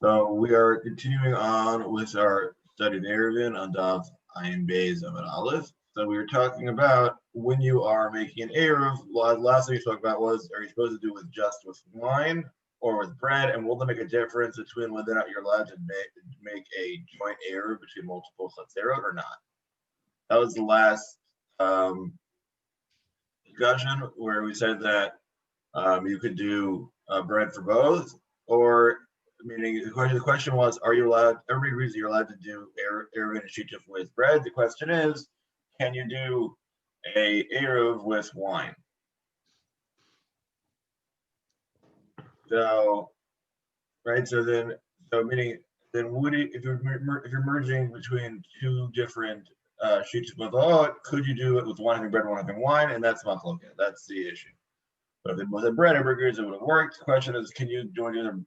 So we are continuing on with our study of Eruvin on Daf Ayin Beis Amud Aleph. So we were talking about when you are making an Eruv. Last thing we talked about was, are you supposed to do it just with wine or with bread? And will that make a difference between whether or not you're allowed to make a joint Eruv between multiple chatzerot or not? That was the last discussion where we said that you could do bread for both, or meaning the question was, are you allowed? Everybody agrees that you're allowed to do Eruvin and Shituf with bread. The question is, can you do a Eruv with wine? So, right. So meaning then if you're merging between two different Shituf Mavot, could you do it with one having bread, one having wine? And that's machloket. That's the issue. But if it was a bread and burgers, it would have worked. The question is, can you join either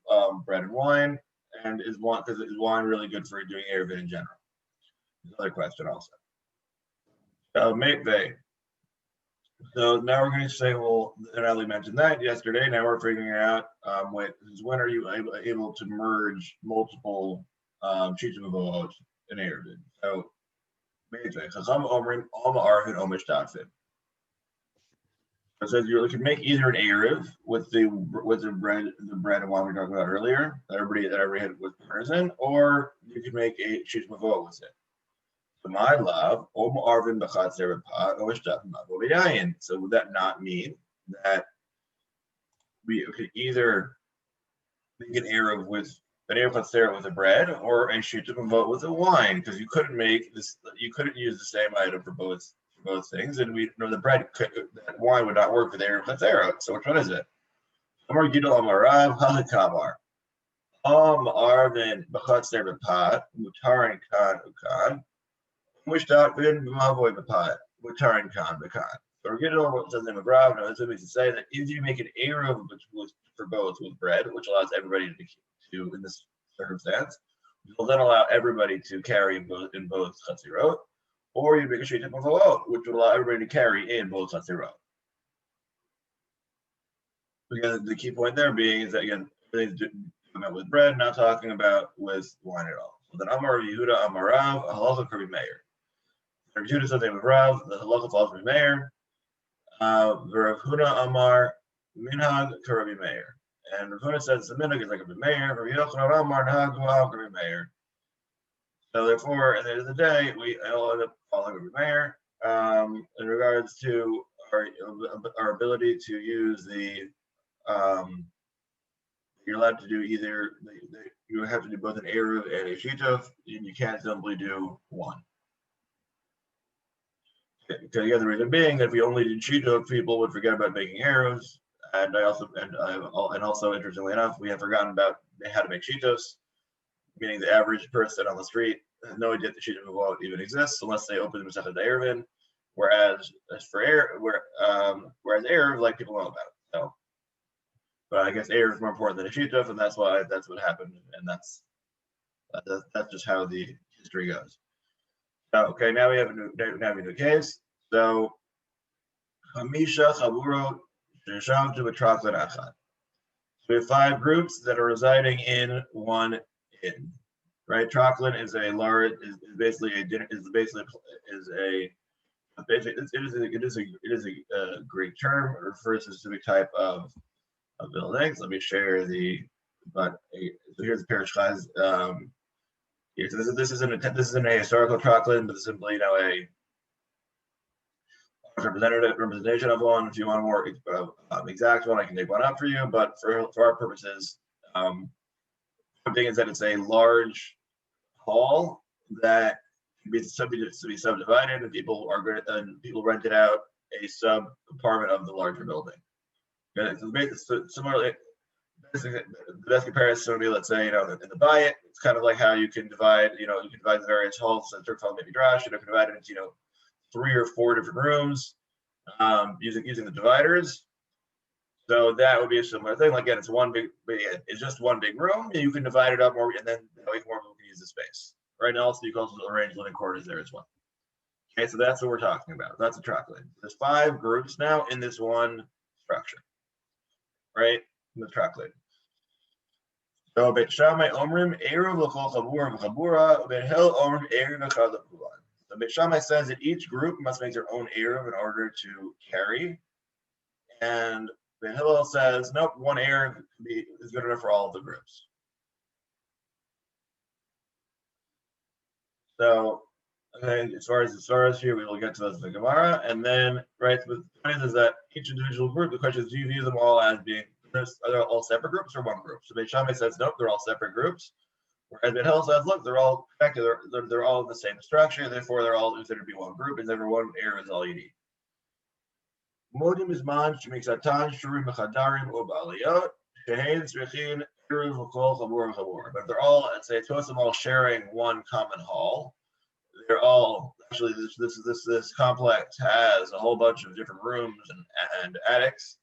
bread and wine? And is wine really good for doing Eruvin in general? Another question also. Beit. So now we're going to say, well, and Ali mentioned that yesterday. Now we're figuring out when are you able to merge multiple sheets of avot in Eruvin? So Beit. Chacham omrim alma arvin omish tafin. It says you can make either an Eruv with the bread and wine we talked about earlier that everybody had with person, or you can make a sheet mavot with it. So my love, arvin b'chatzer b'pat or. So would that not mean that we could either make an Eruv with an Eruv chatzer with a bread or a sheet mavot with a wine? Because you couldn't use the same item for both things, and we know that wine would not work for the Eruv chatzera. So which one is it? Amar Gidol Amarav Halikabar. Arvin b'chatzer b'pat mutarin kan ukan. Mushtat bin b'mavoy b'pat mutarin kan b'kan. So Gidol says in Rav. Now this means to say that if you make an Eruv for both with bread, which allows everybody to in this circumstance, will then allow everybody to carry in both chatzirot. Or you make a sheet of avot, which would allow everybody to carry in both chatzirot. Again, the key point there being is that again, everything's talking about with bread, not talking about with wine at all. So then Amar Yehuda Amarav Halacha Rabbi Meir. Rabbi Yehuda says they with Rav, the Halacha follows Rabbi Meir. Rav Huna Amar Minhag to Rabbi Meir, and Rav Huna says the minhag is like Rabbi Meir. Rabbi Yochanan Amar Nahag Rabbi Meir. So therefore, at the end of the day, we all end up following Rabbi Meir in regards to our ability to use the. You're allowed to do either. You have to do both an Eruv and a Shituf, and you can't simply do one. Because the other reason being that if we only did Shituf, people would forget about making Eruvs, and also interestingly enough, we have forgotten about how to make Shitufs. Meaning the average person on the street has no idea that the Shituf Avot even exists unless they open the Masechet Eruvin. Whereas Eruv, like people know about it. So, but I guess Eruv is more important than a Shituf, and that's what happened, and that's just how the history goes. So, okay, now we have a new case. So Hamisha Chavurot Sheshavtu B'Trachlan Achad. So we have 5 groups that are residing in one inn, right? Trachlan is a large, is basically a Greek term. It refers to a specific type of buildings. Let me share so here's the parish size. So this isn't a historical Trachlan, but it's simply a representation of one. If you want a more exact one, I can take one up for you. But for our purposes, the thing is that it's a large hall that can be subdivided, and people rent it out a sub compartment of the larger building. Okay, so similarly, the best comparison would be, let's say, in the BAYT, it's kind of like how you can divide, the various halls in the Midrash, you can divide it into, 3 or 4 different rooms, using the dividers. So that would be a similar thing. Like, again, it's just one big room. You can divide it up more, and then more people can use the space. Right now, also you can also arrange living quarters there as well. Okay, so that's what we're talking about. That's a Trachlan. There's 5 groups now in this one structure, right? In the Trachlan. So Beit Shammai Omrim Eruv l'chol chabura v'chabura, Beit Hillel Omrim Eruv echad l'kulan. So Beit Shammai says that each group must make their own Eruv in order to carry, and Beit Hillel says nope, one Eruv is good enough for all of the groups. So okay, as far as here, we will get to those in the Gemara, and then right. The point is that each individual group. The question is, do you view them all as being? Are they all separate groups or one group? So Beit Shammai says nope, they're all separate groups. Whereas Beit Hillel says, look, they're all connected. They're all in the same structure. Therefore, they're all considered to be one group, and therefore one Eruv is all you need. Modim izman shemiksatan shurim mechadarim u'ba'aliyot shehein tzrichin eruv v'kol chabur v'chabur. But they're all, let's say, supposed to all sharing one common hall. They're all actually this complex has a whole bunch of different rooms and attics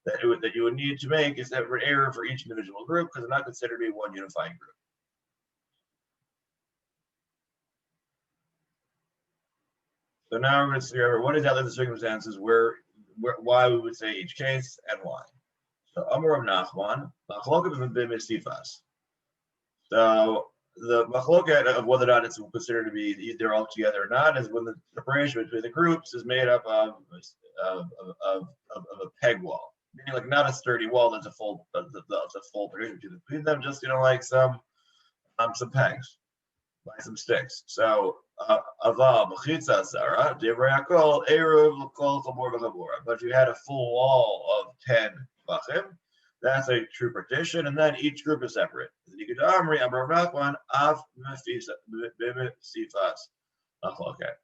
that you would need to make a separate Eruv for each individual group because they're not considered to be one unifying group. So now we're going to see what is out the circumstances why we would say each case and why. So Amar of Nachman, machloket b'mistifas. So the machloket of whether or not it's considered to be either all together or not is when the separation between the groups is made up of a peg wall, meaning like not a sturdy wall that's a full partition between them, just like some pegs by some sticks. So aval b'chitza sara divrei hakol eruv l'kol chabur v'chabura. But if you had a full wall of 10 bachim, that's a true partition, and then each group is separate. Amri Amar Nachman af b'misifas machloket.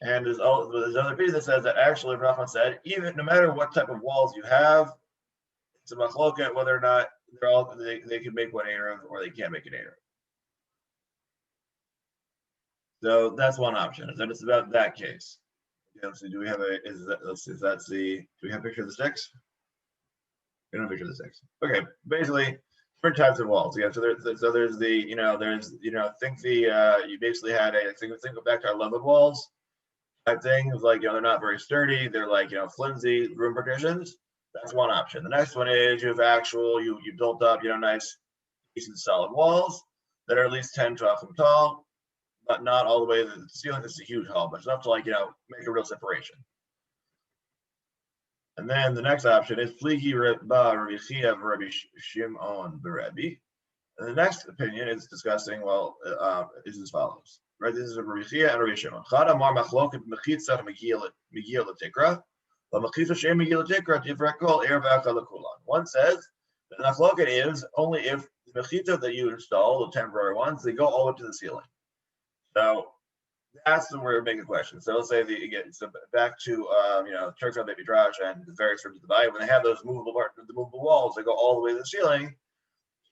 And there's other piece that says that actually Rahman said even no matter what type of walls you have, it's a machloket whether or not they can make one eruv or they can't make an eruv. So that's one option. Is that it's about that case. Okay, let's see. Do we have a? Do we have a picture of the sticks? We don't have a picture of the sticks. Okay, basically different types of walls. Yeah. So there's you basically had think back to our level walls type thing. It's like they're not very sturdy. They're like flimsy room partitions. That's one option. The next one is you have you built up nice decent solid walls that are at least 10, 12 feet tall. But not all the way to the ceiling. This is a huge hall, but it's enough to make a real separation. And then the next option is Pligi Rabbi Chia Rabbi Shimon Berebi. And the next opinion is discussing is as follows. Right, this is Rabbi Chia and Rabbi Shimon. Chad Amar Machloket Mechitza Megil L'Tikra, but Mechitza She'em Megil L'Tikra Divrei Kol Erev Echad L'Kulan. One says the Machloket is only if the Mechitza that you install, the temporary ones, they go all up to the ceiling. So that's where we're making a question. So let's say back to Turks on Midrash and the various rooms of the Beit, when they have those movable walls, they go all the way to the ceiling.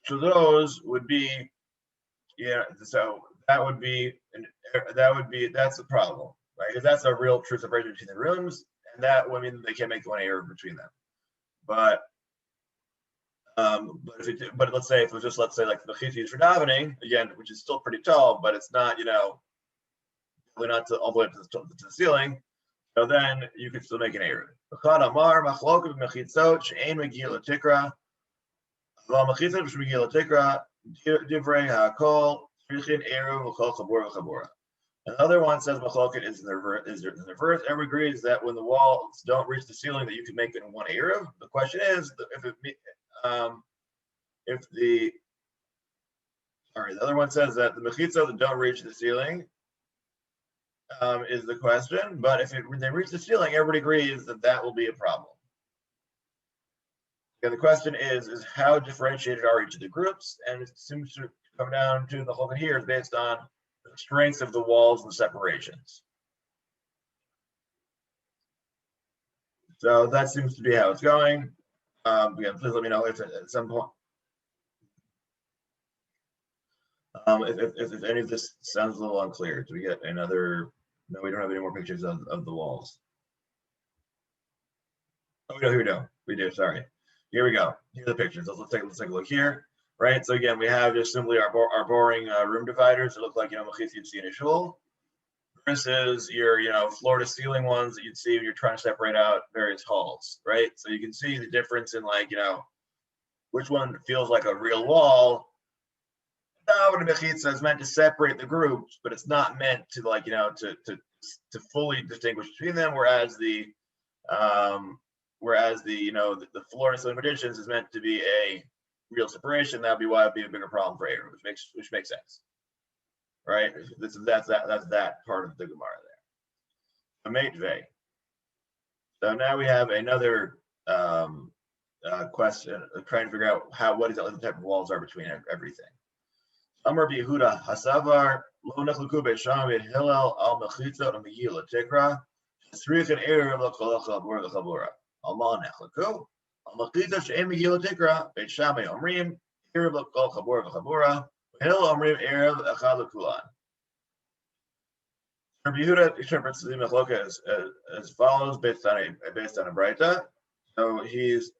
So those would be, so that's the problem, right? Because that's a real true separation between the rooms, and that would mean they can't make one error between them. But let's say if it was just like the chitzis for davening again, which is still pretty tall, but it's not we're not all the way up to the ceiling. So then you could still make an eruv. Amar machloket mechitzot she'ein megil l'tikra, v'al mechitzot shemegil l'tikra divrei hakol tzrichin eruv v'kol chabur v'chabura. Another one says machloket is in the reverse. Everyone agrees that when the walls don't reach the ceiling, that you can make it in one eruv. The question is the other one says that the mechitzot that don't reach the ceiling is the question, but when they reach the ceiling, everybody agrees that will be a problem. And the question is how differentiated are each of the groups, and it seems to come down to the whole thing here is based on the strength of the walls and the separations. So that seems to be how it's going. Again, please let me know if at some point if any of this sounds a little unclear. Do we get another? No, we don't have any more pictures of the walls. Oh no, here we go. We do. Sorry. Here we go. Here are the pictures. Let's take a look here. Right. So again, we have just simply our boring room dividers that look like machitz you'd see in a shul, versus your floor to ceiling ones that you'd see when you're trying to separate out various halls. Right. So you can see the difference in which one feels like a real wall. Davar mechitza is meant to separate the groups, but it's not meant to to fully distinguish between them. Whereas the the floor and ceiling partitions is meant to be a real separation. That would be why it would be a bigger problem for Eruvin, which makes sense, right? That's that part of the Gemara there. Metzger. So now we have another question, trying to figure out what the type of walls are between everything. Amar Yehuda Hasavar Lo Nechluku Beisham Hillel Al Mechitza Megila Tikra Srichin Erev L'Chabura L'Chabura Alma Nechluku Al Mechitza She'em Megila Tikra Beisham Omrim Erev L'Chabura L'Chabura Hillel Omrim Erev Echad L'Kulan. Rabbi Yehuda interprets the machloka as follows, based on a Breita. So he's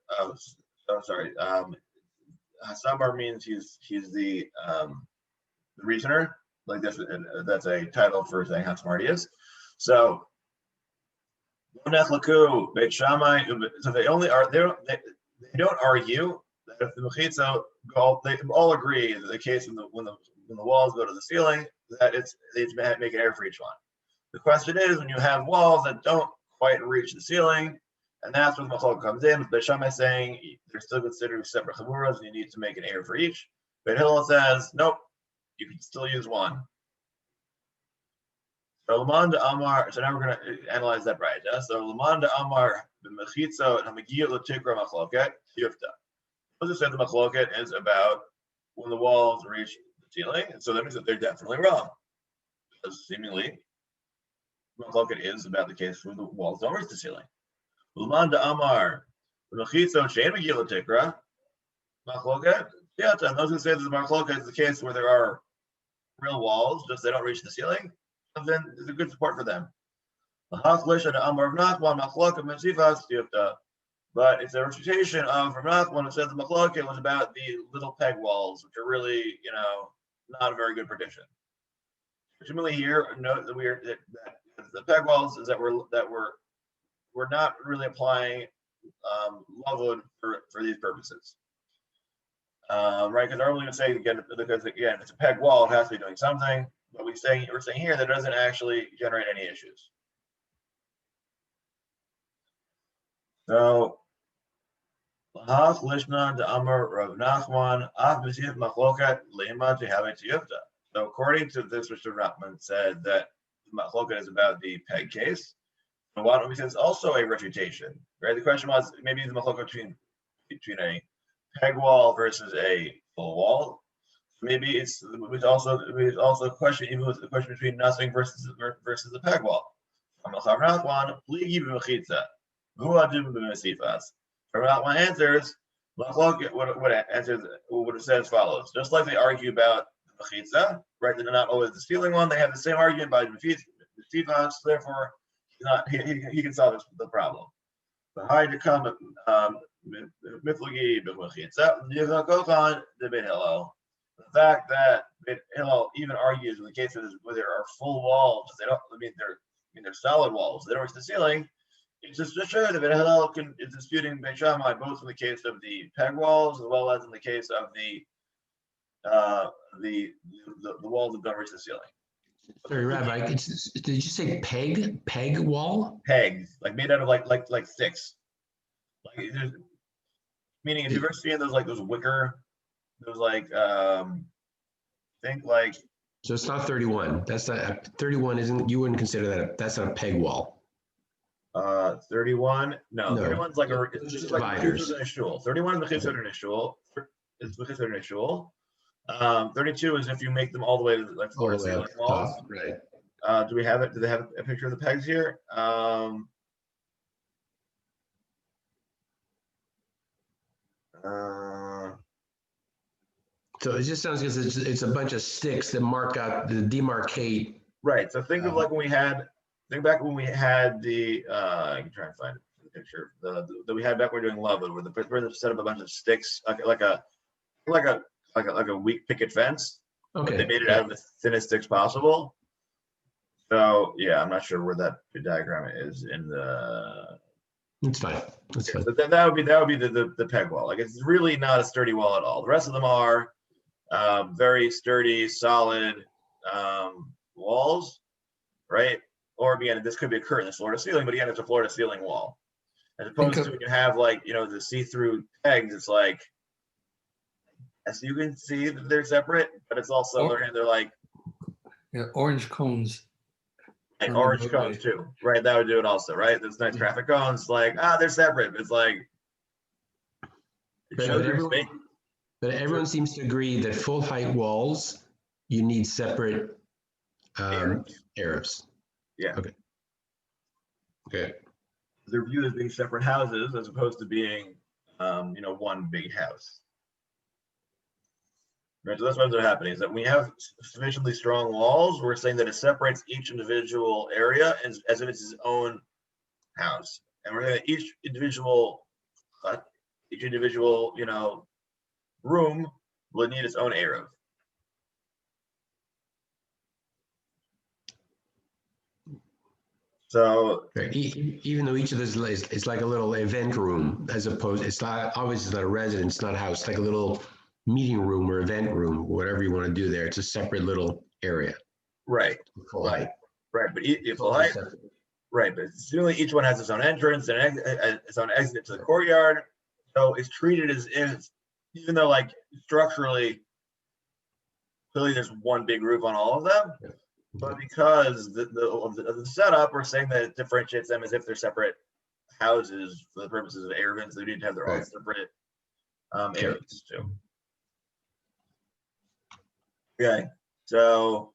Hasabar means he's the reasoner. Like that's a title for saying how smart he is. So Beit Shammai. So they don't argue that if the mechitza they all agree that the case when the walls go to the ceiling that they make an air for each one. The question is when you have walls that don't quite reach the ceiling, and that's when the machlok comes in. Beit Shammai is saying they're still considered separate chaburas, and you need to make an air for each. But Hillel says nope, you can still use one. So Laman de Amar. So now we're going to analyze that right. Yeah? So Laman de Amar b'mechitza hamagiyot l'tikra machloket yufta. Let's just say the machloket is about when the walls reach the ceiling, and so that means that they're definitely wrong, because seemingly machloket is about the case where the walls don't reach the ceiling. Laman de Amar b'mechitza she'en magiyot l'tikra machloket. Yeah, and those who say that the machloket is the case where there are real walls, just they don't reach the ceiling, then there's a good support for them. But it's a refutation of Rav Nachman who said the machloket was about the little peg walls, which are really, not a very good prediction. Presumably here, note that the peg walls is that we're not really applying lavud for these purposes. Right, because I'm only going to say again, because again, it's a peg wall, it has to be doing something. But we're saying here that it doesn't actually generate any issues. So, so according to this, Mr. Ratman said that machloket is about the peg case. And why don't we say it's also a refutation? Right. The question was maybe the machloket between a peg wall versus a full wall. Maybe it's also a question, even with the question between nothing versus the peg wall. Rav answers, what it says as follows. Just like they argue about the mechitza, right? They're not always the ceiling one. They have the same argument about mefifas. Therefore, he can solve the problem. The high to come miflagi b'mechitza yivakochan debeit Hillel. The fact that Hillel even argues in the cases where there are full walls, they're solid walls, they don't reach the ceiling. It's just to show that Hillel is disputing Beit Shammai both in the case of the peg walls as well as in the case of the walls that don't reach the ceiling. Sorry, Rabbi, did you say peg wall? Pegs, like made out of like sticks. Meaning, if you've ever seen those wicker. It was think like. So it's not 31. That's not 31. You wouldn't consider that that's not a peg wall. 31. No, 31's like it's just like dividers. In a shul. 31 is mechitza in a shul. It's mechitza in a shul. 32 is if you make them all the way to the floor to ceiling walls. Right. Do we have it? Do they have a picture of the pegs here? So it just sounds like it's a bunch of sticks that mark out the demarcate. Right. So think of think back when we had the I can try and find the picture that we had back when we were doing Love, where the set up a bunch of sticks like a weak picket fence. Okay. They made it out of the thinnest sticks possible. So yeah, I'm not sure where that diagram is in the It's fine. That's fine. So that would be the peg wall. Like it's really not a sturdy wall at all. The rest of them are very sturdy, solid walls, right? Or again, this could be a curtain, this floor to ceiling, but again, it's a floor to ceiling wall. As opposed to when you have like the see-through pegs, it's like as you can see that they're separate, but it's also they're like orange cones. Like orange cones too, right? That would do it also, right? There's nice traffic cones, like they're separate. It's like but everyone seems to agree that full height walls, you need separate Arabs. Yeah. Okay. Okay. They're viewed as being separate houses as opposed to being, one big house. Right, so that's what ends up happening is that when we have sufficiently strong walls, we're saying that it separates each individual area as if it's its own house. And we're saying that each individual, room will need its own Eruv. So even though each of this is like a little event room, as opposed, it's not obviously it's not a residence, it's not a house, it's like a little meeting room or event room, whatever you want to do there. It's a separate little area. Right. Full height. Right. But full height. Right. But certainly each one has its own entrance and its own exit to the courtyard. So it's treated as if, even though like structurally, clearly there's one big roof on all of them, but because of the setup, we're saying that it differentiates them as if they're separate houses for the purposes of Eruvin. So they need to have their own separate areas too. Okay, so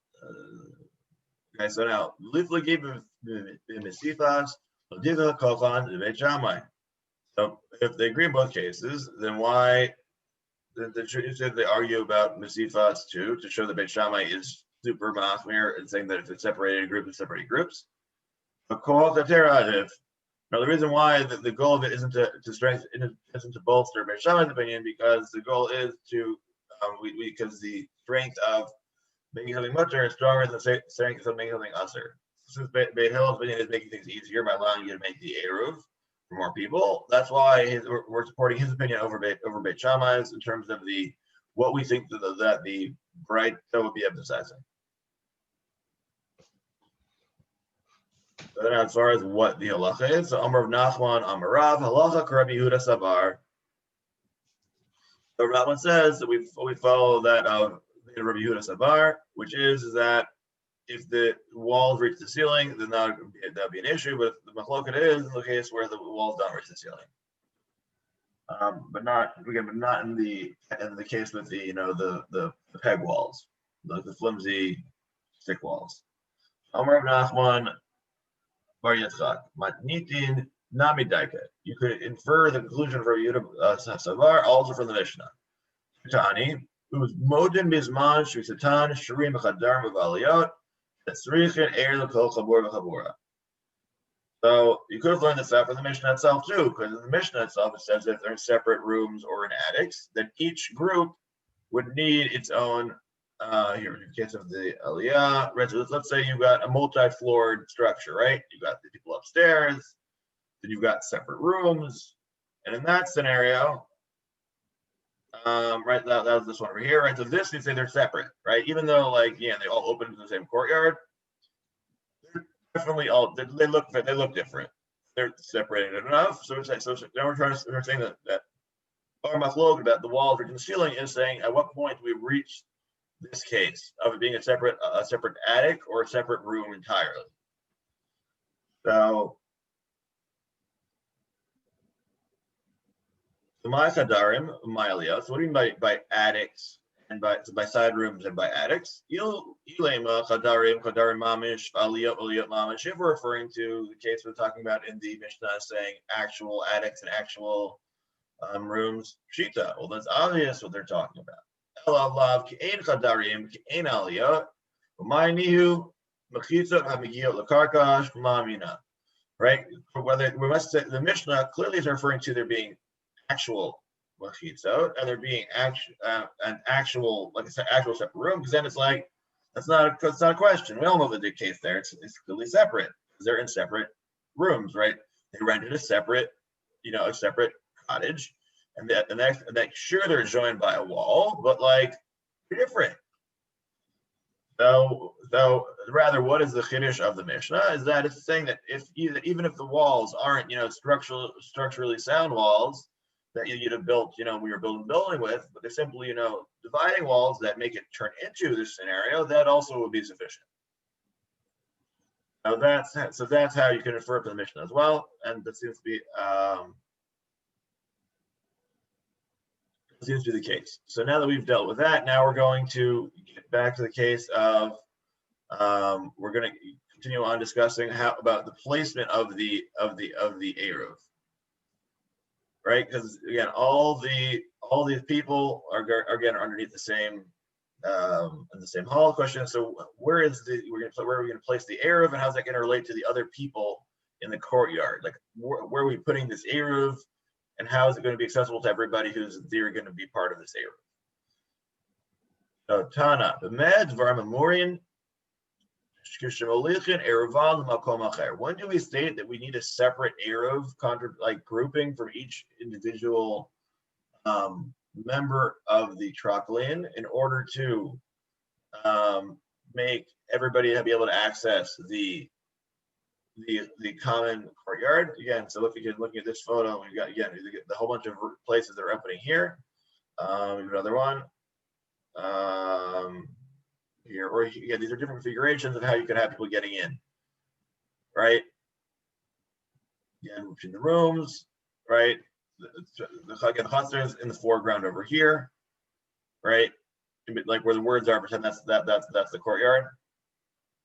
now so if they agree in both cases, then why they argue about Mesifas too, to show that Beit Shammai is super machmir and saying that if it's separated groups, it's separated groups. Now the reason why the goal of it isn't to strengthen, isn't to bolster Beit Shammai's opinion, because the goal is to because the strength of making something mutter is stronger than the strength of making something usher. Since Beit Hillel's opinion is making things easier by allowing you to make the Eruv for more people, that's why we're supporting his opinion over Beit Shammai's in terms of what we think that the BAYT would be emphasizing. So then as far as what the halacha is, so Amar of Nachman, Amar Rav, halacha Rabbi Yehuda Sabar. So Rabban says that we follow that of Rabbi Yehuda Sabar, which is that if the walls reach the ceiling, then that'd be an issue. But the machloket is in the case where the walls don't reach the ceiling, but not in the case with the peg walls, the flimsy stick walls. Amar Nachman Bar Yitzchak Matnitin Nami Daika. You could infer the conclusion for Yehuda Savar also from the Mishnah. Tani, who's Modin Bisman Shrisatan Shirim Chadar Mavaliyot. So you could have learned this out from the Mishnah itself too, because in the Mishnah itself it says if they're in separate rooms or in attics, then each group would need its own. Here in the case of the Aliyah, right? So let's say you've got a multi-floored structure, right? You've got the people upstairs, then you've got separate rooms, and in that scenario, right, that was this one over here, right? So this, you say they're separate, right? Even though, like, they all open to the same courtyard, they're definitely they look different. They're separated enough. So now we're saying that our machlok about the walls reaching the ceiling is saying at what point do we reach this case of it being a separate attic or a separate room entirely. So my chadarim, my aliyah. So what do you mean by attics and by side rooms and by attics? Ilema chadarim mamish aliyot mamish. If we're referring to the case we're talking about in the Mishnah saying actual attics and actual rooms, shita. Well, that's obvious what they're talking about. Elav ke'ein chadarim ke'ein aliyot. Umaynihu mechitzot hamigiyot lekarkash mamina. Right? Whether we must say the Mishnah clearly is referring to there being actual machitzot and there being actual separate room, because then it's like that's not a question. We all know the case there. It's clearly separate because they're in separate rooms, right? They rented a separate a separate cottage, and that sure they're joined by a wall, but like they're different. So rather, what is the chiddush of the Mishnah? Is that it's saying that even if the walls aren't structurally sound walls that you'd have built, we were building a building with, but they're simply dividing walls that make it turn into this scenario, that also would be sufficient. So that's how you can refer to the Mishnah as well, and that seems to be the case. So now that we've dealt with that, now we're going to get back to the case of we're going to continue on discussing about the placement of the Eruv, right? Because again, all these people are again underneath the same in the same hall. Question: so where are we going to place the Eruv, and how's that going to relate to the other people in the courtyard? Like where are we putting this Eruv? And how is it going to be accessible to everybody who's in theory going to be part of this Eruv? So Tana, B'med Dvarim Amurian, Eruvan L'makom Acher. When do we state that we need a separate Eruv, like grouping from each individual member of the Traklin in order to make everybody be able to access the common courtyard? Again, so if you can look at this photo, we've got again the whole bunch of places that are opening here. We have another one here, or again, these are different configurations of how you can have people getting in, right? Again, between the rooms, right? The chutzner is in the foreground over here, right? Like where the words are, pretend that's the courtyard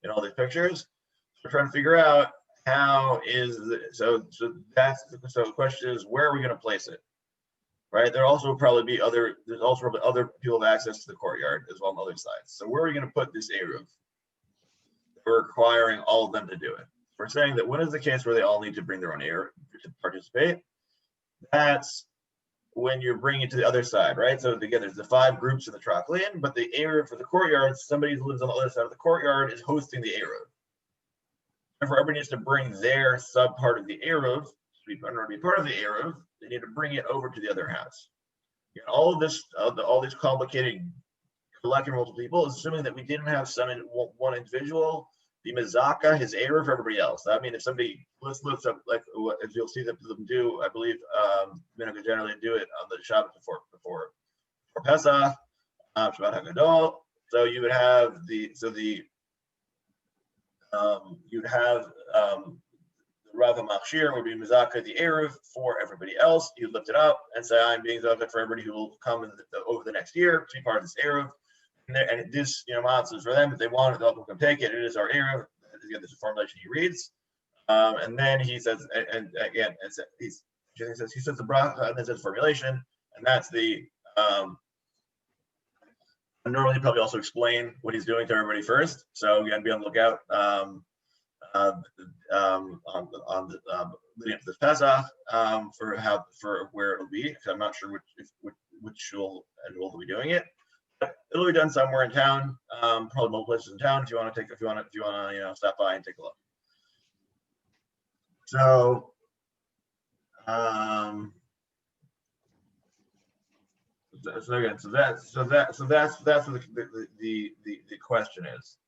in all these pictures. So we're trying to figure out how is so the question is, where are we going to place it, right? There's also probably other people have access to the courtyard as well on the other sides. So where are we going to put this Eruv? We're requiring all of them to do it. We're saying that when is the case where they all need to bring their own Eruv to participate? That's when you're bringing it to the other side, right? So again, there's the 5 groups in the Traklin, but the Eruv for the courtyard, somebody who lives on the other side of the courtyard is hosting the Eruv. Therefore, everybody needs to bring their sub part of the Eruv. In order to be part of the Eruv, they need to bring it over to the other house. All of this, all these complicated collecting multiple people, is assuming that we didn't have one individual be mezaka his Eruv for everybody else. I mean, if somebody let's up, like as you'll see them do, I believe Metzger generally do it on the Shabbat before Pesach, Shabbat Hagadol. So you would have you'd have the Rav HaMachshir would be mezaka the Eruv for everybody else. You'd lift it up and say, I'm being mezaka for everybody who will come over the next year to be part of this Eruv. And this, matzah is for them. If they want it, they'll come take it. It is our Eruv. Again, this is a formulation he reads. And then he says, and again, he says the bracha, and then says formulation, and that's the normally probably also explain what he's doing to everybody first. So again, be on the lookout on the leading up to this Pesach for where it'll be. Because I'm not sure which shul and will be doing it. But it'll be done somewhere in town, probably multiple places in town. If you want to stop by and take a look. So that's what the question is.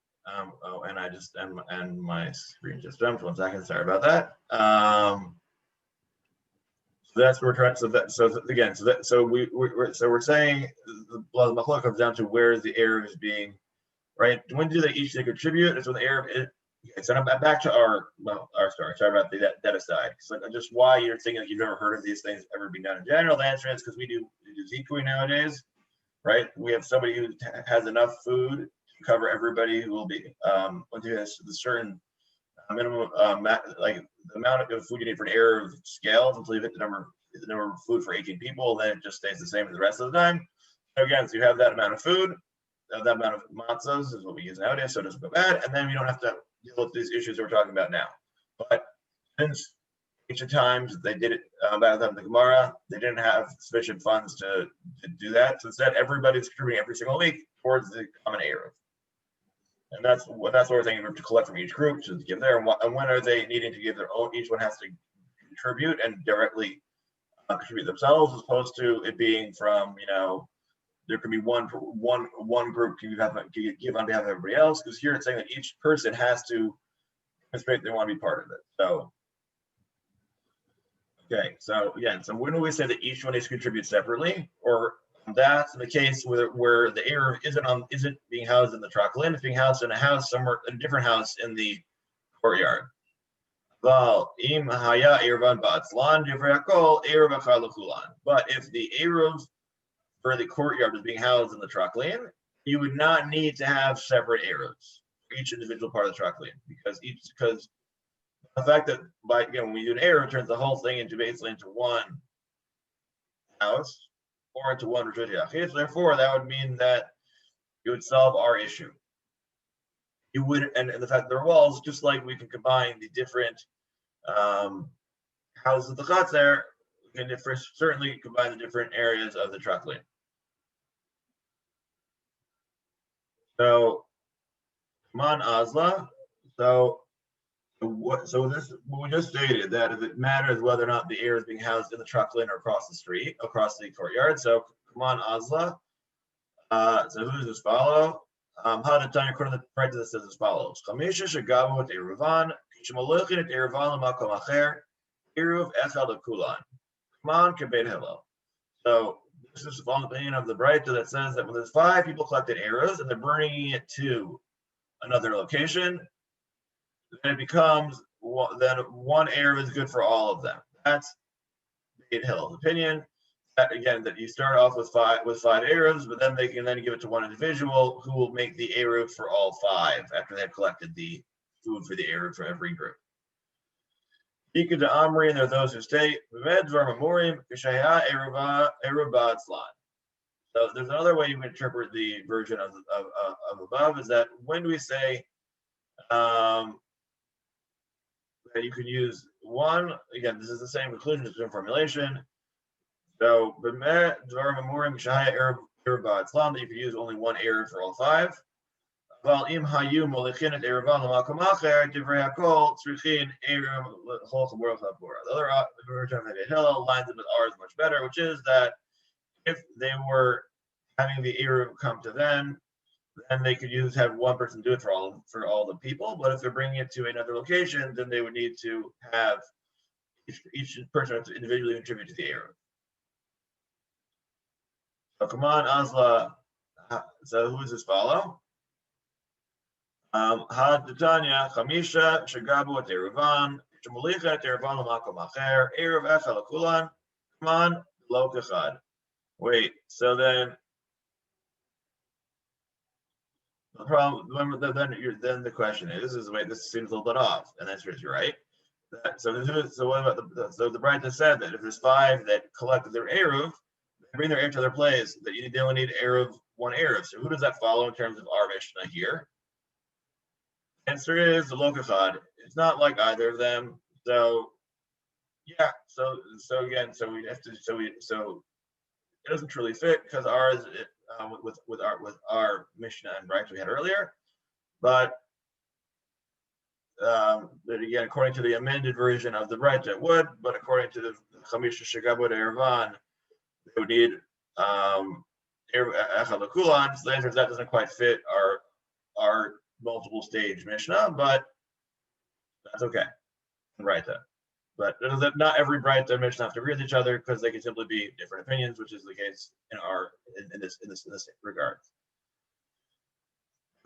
And I just and my screen just jumped 1 second. Sorry about that. So that's what we're trying. So we're saying the machlok comes down to where the Eruv is being, right? When do they each contribute? It's when the Eruv is. Okay, so I'm back to our story. Sorry about that aside. So just why you're thinking like you've never heard of these things ever being done in general. The answer is because we do Zichron nowadays, right? We have somebody who has enough food to cover everybody who will be once you have the certain minimum like the amount of food you need for an Eruv scales until you hit the number of food for 18 people, then it just stays the same for the rest of the time. So again, so you have that amount of food, that amount of matzahs is what we use nowadays, so it doesn't go bad, and then we don't have to deal with these issues that we're talking about now. But since ancient times they did it back then, the Gemara, they didn't have sufficient funds to do that. So instead, everybody's contributing every single week towards the common Eruv. And that's what we're thinking to collect from each group to give there. And when are they needing to give their own? Each one has to contribute and directly contribute themselves, as opposed to it being from, there can be one group can give on behalf of everybody else, because here it's saying that each person has to demonstrate they want to be part of it. So, okay, so again, so when do we say that each one needs to contribute separately, or that's in the case where the Eruv isn't being housed in the trachlin, it's being housed in a house somewhere, in a different house in the courtyard. But if the Eruv for the courtyard is being housed in the trachlin, you would not need to have separate Eruvs for each individual part of the trachlin, because the fact that when we do an Eruv, it turns the whole thing into basically into one house or into one Rishut Yachid. Therefore, that would mean that you would solve our issue. You would, and the fact that there are walls, just like we can combine the different houses of the Chatzer, we can certainly combine the different areas of the trachlin. So, Man Azla. So this, what we just stated, that if it matters whether or not the air is being housed in the trachlin or across the street, across the courtyard. So Man Azla. So who does this follow? How to tell according to the right to this says as follows: Chamisha shagamu with Eruvin, Kishamalochin at Eruvin l'makom acher, Eruv echad l'kulan. Come kebeit Hillel. So this is following the opinion of the Beit that says that when there's 5 people collected arrows and they're burning it to another location, then it becomes then one Eruv is good for all of them. That's Beit Hillel's opinion. That, again, that you start off with five Eruvs, but then they can then give it to one individual who will make the Eruv for all 5 after they've collected the food for the Eruv for every group. Ika to Amri, and there are those who state, so there's another way you can interpret the version of above, is that when we say that you can use one, again, this is the same conclusion, the same formulation. So, that you could use only one Eruv for all 5. The other version of Hillel lines up with ours much better, which is that if they were having the Eruv come to them, then they could have one person do it for all the people. But if they're bringing it to another location, then they would need to have each person have to individually contribute to the Eruv. So come on, Azla. So who does this follow? Had Tanya Chamisha Shagabu at Eruvin, Shemolicha at Eruvin l'makom acher, Eruv echad l'kulan. Come on, lo kechad. Wait. So then the problem. Then the question is this seems a little bit off, and that's you're right. So what about the Beit that said that if there's 5 that collected their Eruv, bring their Eruv to their place, that they only need one Eruv. So who does that follow in terms of our Mishnah here? Answer is the lo kechad. It's not like either of them. So yeah. So again. So we have to. So it doesn't truly fit, because ours with our Mishnah and Beit we had earlier. But again, according to the amended version of the Beit, it would. But according to the Chamisha Shagabu Eruvin, they would need echad l'kulan. So the answer is that doesn't quite fit our multiple stage Mishnah, but that's okay. Right then. But not every Beit and Mishnah have to agree with each other, because they can simply be different opinions, which is the case in this regard.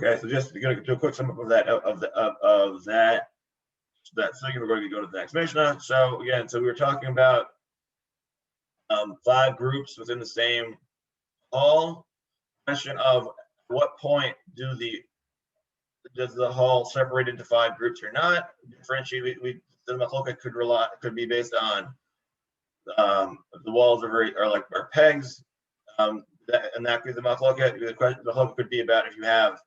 Okay, so just going to do a quick sum up of that thing. We're going to go to the next Mishnah. So again, we were talking about 5 groups within the same hall. Question of what point does the hall separate into 5 groups or not? Differentiate. The machloket could be based on the walls are pegs, and that could be the machloket. The machloket could be about if you have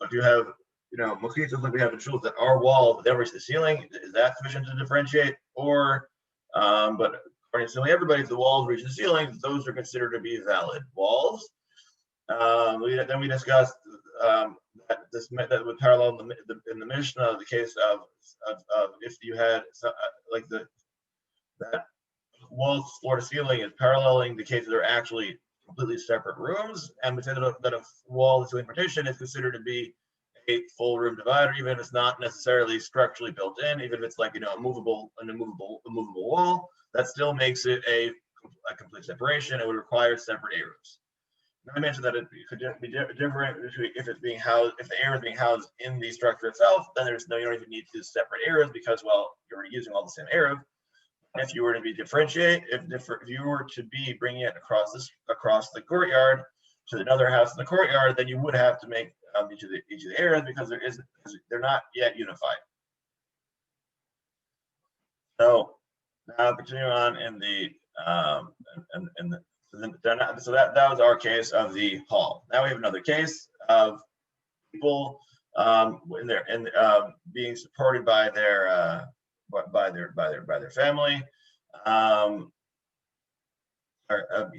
machitzos like we have in shuls that are walls that reach the ceiling. Is that sufficient to differentiate? Or but according to everybody, if the walls reach the ceiling, those are considered to be valid walls. Then we discussed that would parallel in the Mishnah the case of if you had that wall floor to ceiling is paralleling the cases that are actually completely separate rooms, and we say that a wall to ceiling partition is considered to be a full room divider, even if it's not necessarily structurally built in, even if it's like, a movable wall, that still makes it a complete separation. It would require separate Eruvs. Now I mentioned that it could be different if it's being housed, if the Eruv is being housed in the structure itself, then you don't even need to separate Eruvs because, well, you're already using all the same Eruv. If you were to be if you were to be bringing it across the courtyard to another house in the courtyard, then you would have to make each of the areas because they're not yet unified. So now continuing on in the so that was our case of the hall. Now we have another case of people being supported by their family,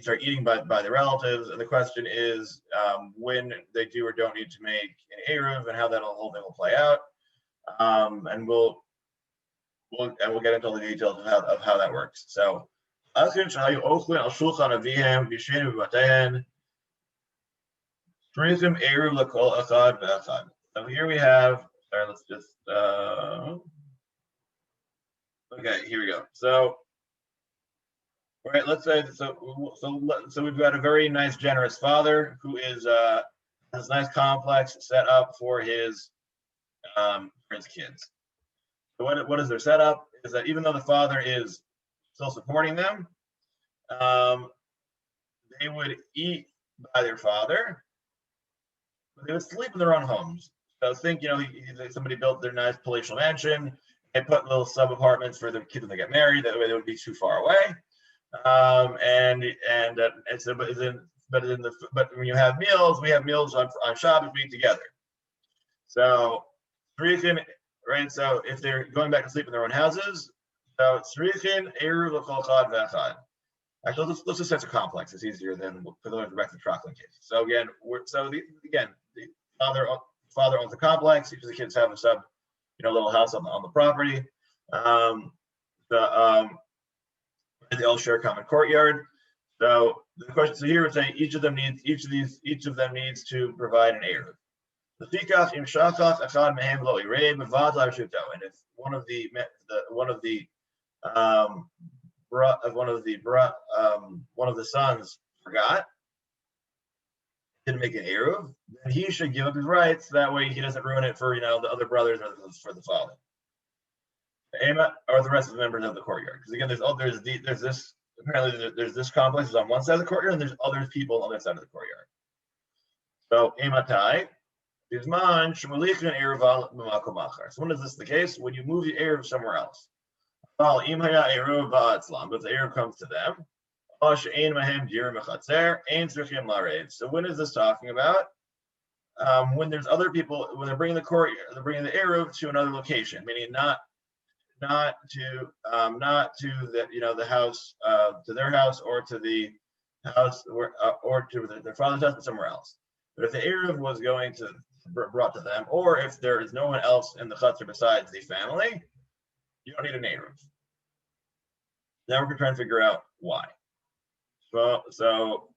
start eating by their relatives, and the question is when they do or don't need to make an Eruv and how that whole thing will play out, and we'll get into all the details of how that works. So, so here we have. Sorry, let's just. Okay, here we go. So. Right, let's say so we've got a very nice, generous father who is has this nice complex set up for his kids. So what is their setup is that even though the father is still supporting them, they would eat by their father, but they would sleep in their own homes. So think, somebody built their nice palatial mansion, they put little sub apartments for the kids when they get married. That way they would be too far away. But when you have meals, we have meals on Shabbos, we eat together. So right? So if they're going back to sleep in their own houses, so tzrichin eruv l'chol chad v'echad. Actually, let's just set a complex. It's easier than for the back to the Trockland case. So again, the father owns the complex. Each of the kids have a little house on the property. They all share a common courtyard. So the question, so here we're saying each of them needs to provide an Eruv. And if one of the sons forgot, didn't make an Eruv, then he should give up his rights. That way he doesn't ruin it for the other brothers or for the father. Or the rest of the members of the courtyard, because again, there's this complex is on one side of the courtyard, and there's other people on the other side of the courtyard. So Ematai, Bizman Shmulichin Eruv B'makom. So when is this the case? When you move the Eruv somewhere else. But if the Eruv comes to them, so when is this talking about? When there's other people, when they're bringing the Eruv to another location, meaning not to the house, to their house or to the house or to their father's house, but somewhere else. But if the Eruv was going to brought to them, or if there is no one else in the chutzner besides the family, you don't need an Eruv. Now we're going to try and figure out why. So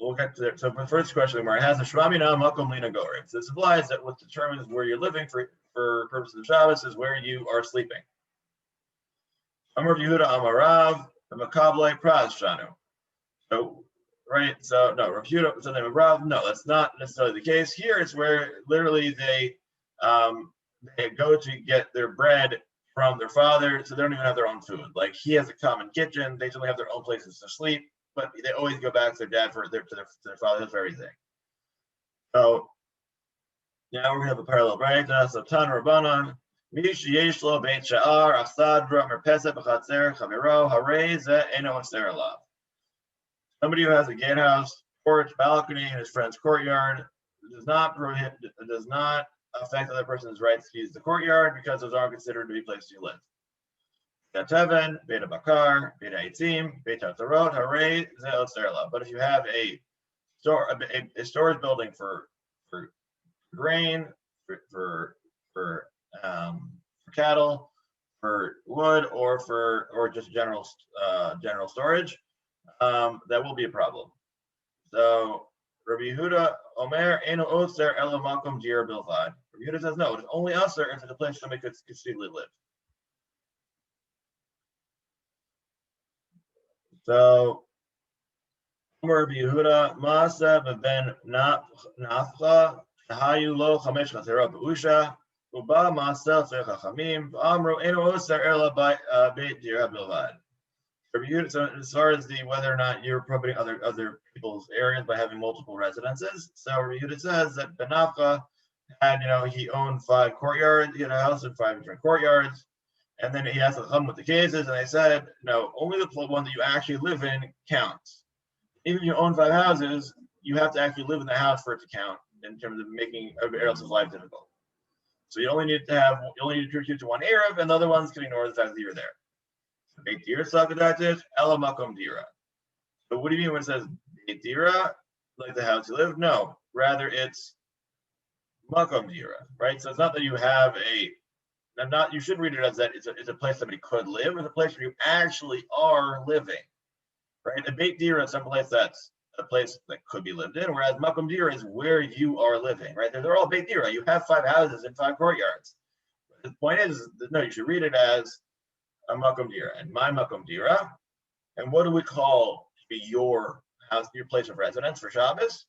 we'll get to that. So the first question, where it has a shvamina makom lina gorim. So this implies that what determines where you're living for purposes of Shabbos is where you are sleeping. Amar Yehuda Amarav, the Makable Praz Shanu. So, right, so no, Rav Yehuda, so then Rav, no, that's not necessarily the case. Here it's where literally they go to get their bread from their father, so they don't even have their own food. Like he has a common kitchen, they only have their own places to sleep, but they always go back to their dad to their father for everything. So now we're gonna have a parallel right. So Tan Rabbanan. Somebody who has a gatehouse, porch, balcony in his friend's courtyard does not affect the other person's rights to use the courtyard because those aren't considered to be places you live. But if you have a storage building for grain, for cattle, wood or just general storage, that will be a problem. So Rabbi Yehuda Omer Eno Otzer Ela Makom Dira Bilvad. Rabbi Yehuda says no, it's only Otzer if it's a place somebody could conceivably live. So Rabbi Yehuda Maasa Ben Nafcha Hayu Lo Chamesh Chatera Beusha Uba Maasa Chachamim Amru Eno Otzer Ela Beit Dira Bilvad. So as far as whether or not you're prohibiting other people's areas by having multiple residences, so Rabbi Yehuda says that Ben Nafcha had, he owned 5 courtyards, he had a house in 5 different courtyards, and then he asked to come with the cases, and they said, no, only the one that you actually live in counts. Even if you own 5 houses, you have to actually live in the house for it to count in terms of making everybody else's life difficult. So you only need to attribute to one Erev, and the other ones can ignore the fact that you're there. Beit Dira Sakadatis, Ela Makom Dira. So what do you mean when it says Beit Dira, like the house you live? No, rather it's Makom Dira, right? So it's not that you have you shouldn't read it as that it's a place somebody could live, it's a place where you actually are living, right? A Beit Dira is someplace that's a place that could be lived in, whereas Makom Dira is where you are living, right? They're all Beit Dira. You have 5 houses and 5 courtyards. The point is, no, you should read it as a Makom Dira and my Makom Dira. And what do we call your house, your place of residence for Shabbos?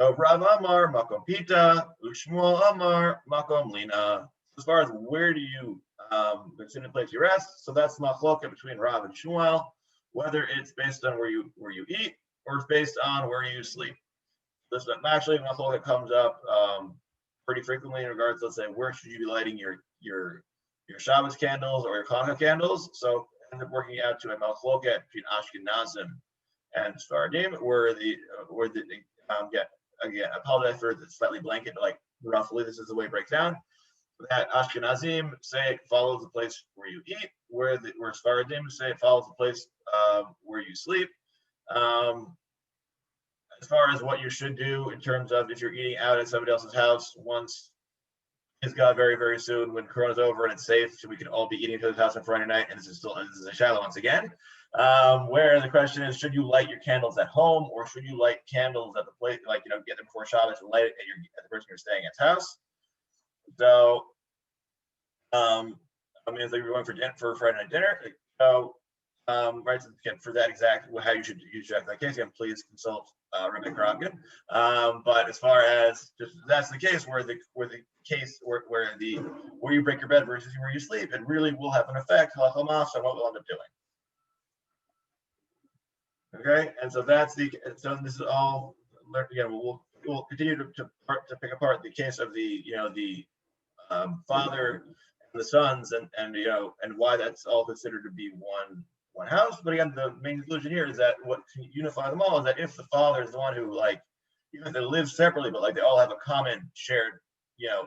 So Rav Amar Makom Pita, Ushmuel Amar Makom Lina. As far as where do you consider the place you rest, so that's machloka between Rav and Shmuel, whether it's based on where you eat or it's based on where you sleep. This actually machloka comes up pretty frequently in regards to, let's say, where should you be lighting your Shabbos candles or your Hanukkah candles. So end up working out to a machloket between Ashkenazim and Sfardim, where they again, I apologize for the slightly blanket, but like roughly this is the way it breaks down. That Ashkenazim say it follows the place where you eat, where Sfardim say it follows the place where you sleep. As far as what you should do in terms of if you're eating out at somebody else's house, once it's got very, very soon when Corona's over and it's safe, so we can all be eating at his house on Friday night. And this is a Shiloh once again, where the question is, should you light your candles at home or should you light candles at the place, like, get them before Shabbos and light it at the person you're staying at's house? So, if you're going for Friday night dinner, so, right, again, for that exact, how you should act that case, again, please consult Rabbi Kravkin. But as far as that's the case where you break your bed versus where you sleep, it really will have an effect on what we'll end up doing. Okay, and so this is all. We'll continue to pick apart the case of the father and the sons and why that's all considered to be one house. But again, the main conclusion here is that what can unify them all is that if the father is the one who, like, even if they live separately, but like they all have a common shared,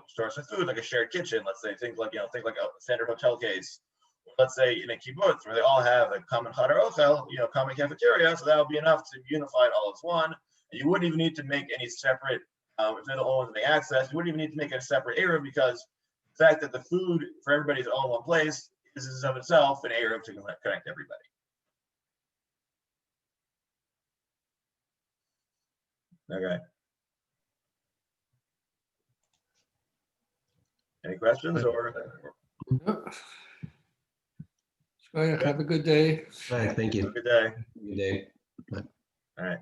source of food, like a shared kitchen, let's say, think like a standard hotel case. Let's say in a kibbutz where they all have a common chadar ochel, common cafeteria, so that would be enough to unify it all as one. And you wouldn't even need to make any separate, if they're the only ones that they access, you wouldn't even need to make it a separate area, because the fact that the food for everybody is all in one place is of itself an area to connect everybody. Okay. Any questions or? Have a good day. All right, thank you. Have a good day. Good day. All right.